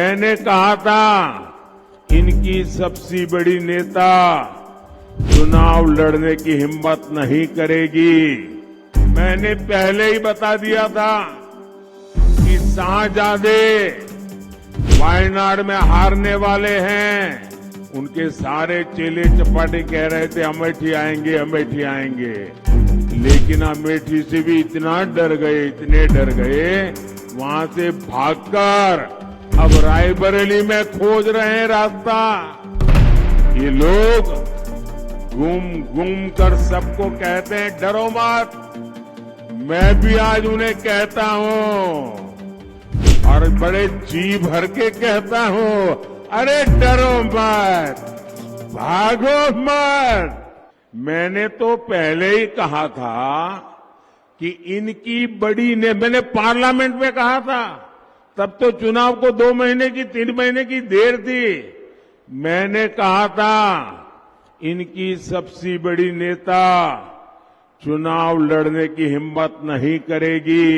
मैंने कहा था इनकी सबसे बड़ी नेता चुनाव लड़ने की हिम्मत नहीं करेगी। मैंने पहले ही बता दिया था कि शाहजादे वायनाड में हारने वाले हैं। उनके सारे चेले चपाटे कह रहे थे अमेठी आएंगे अमेठी आएंगे, लेकिन अमेठी से भी इतना डर गए, इतने डर गए, वहां से भागकर अब रायबरेली में खोज रहे हैं रास्ता। ये लोग घूम कर सबको कहते हैं डरो मत। मैं भी आज उन्हें कहता हूं और बड़े जी भर के कहता हूं, अरे डरो मत, भागो मत। मैंने तो पहले ही कहा था कि इनकी बड़ी ने मैंने पार्लियामेंट में कहा था, तब तो चुनाव को 2 महीने की 3 महीने की देर थी। मैंने कहा था इनकी सबसे बड़ी नेता चुनाव लड़ने की हिम्मत नहीं करेगी,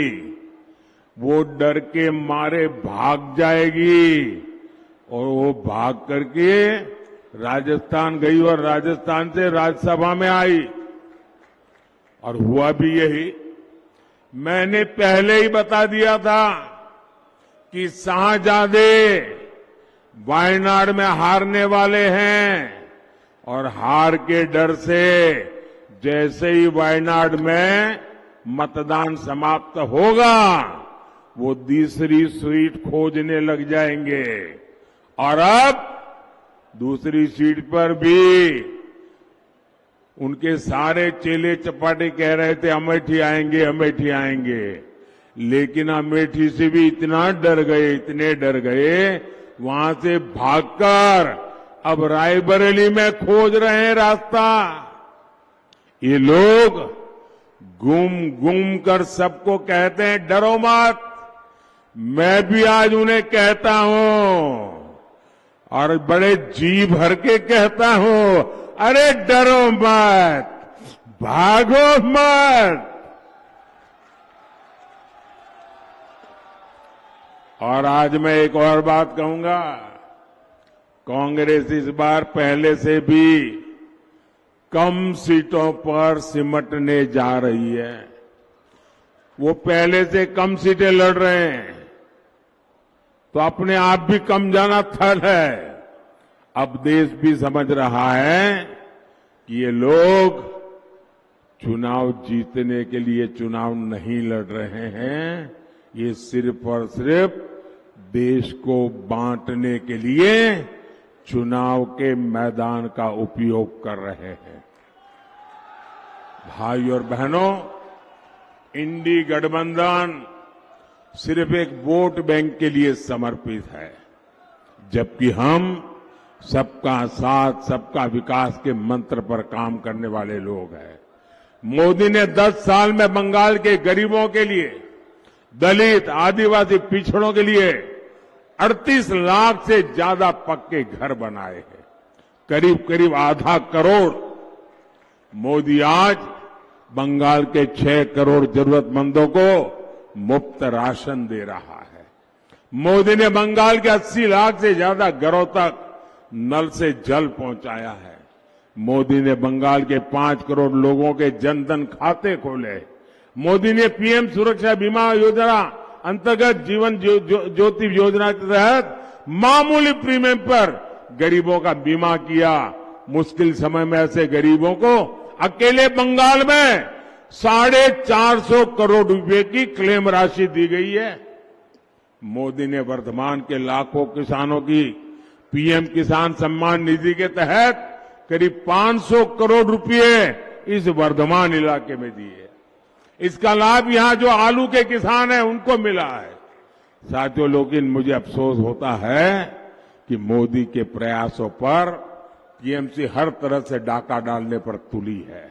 वो डर के मारे भाग जाएगी। और वो भाग करके राजस्थान गई और राजस्थान से राज्यसभा में आई और हुआ भी यही। मैंने पहले ही बता दिया था कि शाहजादे वायनाड में हारने वाले हैं और हार के डर से जैसे ही वायनाड में मतदान समाप्त होगा वो दूसरी सीट खोजने लग जाएंगे। और अब दूसरी सीट पर भी उनके सारे चेले चपाटे कह रहे थे अमेठी आएंगे अमेठी आएंगे, लेकिन अमेठी से भी इतना डर गए, इतने डर गए, वहां से भागकर अब रायबरेली में खोज रहे हैं रास्ता। ये लोग घूम कर सबको कहते हैं डरो मत। मैं भी आज उन्हें कहता हूं और बड़े जी भर के कहता हूं, अरे डरो मत, भागो मत। और आज मैं एक और बात कहूंगा, कांग्रेस इस बार पहले से भी कम सीटों पर सिमटने जा रही है। वो पहले से कम सीटें लड़ रहे हैं तो अपने आप भी कम जाना थल है। अब देश भी समझ रहा है कि ये लोग चुनाव जीतने के लिए चुनाव नहीं लड़ रहे हैं, ये सिर्फ और सिर्फ देश को बांटने के लिए चुनाव के मैदान का उपयोग कर रहे हैं। भाई और बहनों, इंडी गठबंधन सिर्फ एक वोट बैंक के लिए समर्पित है, जबकि हम सबका साथ सबका विकास के मंत्र पर काम करने वाले लोग हैं। मोदी ने 10 साल में बंगाल के गरीबों के लिए, दलित आदिवासी पिछड़ों के लिए 38 लाख से ज्यादा पक्के घर बनाए हैं, करीब करीब आधा करोड़। मोदी आज बंगाल के 6 करोड़ जरूरतमंदों को मुफ्त राशन दे रहा है। मोदी ने बंगाल के 80 लाख से ज्यादा घरों तक नल से जल पहुंचाया है। मोदी ने बंगाल के 5 करोड़ लोगों के जनधन खाते खोले। मोदी ने पीएम सुरक्षा बीमा योजना अंतर्गत जीवन ज्योति योजना के तहत मामूली प्रीमियम पर गरीबों का बीमा किया। मुश्किल समय में ऐसे गरीबों को अकेले बंगाल में 450 करोड़ रुपए की क्लेम राशि दी गई है। मोदी ने वर्धमान के लाखों किसानों की पीएम किसान सम्मान निधि के तहत करीब 500 करोड़ रुपए इस वर्धमान इलाके में दिए। इसका लाभ यहां जो आलू के किसान हैं उनको मिला है। साथियों, लेकिन मुझे अफसोस होता है कि मोदी के प्रयासों पर टीएमसी हर तरह से डाका डालने पर तुली है।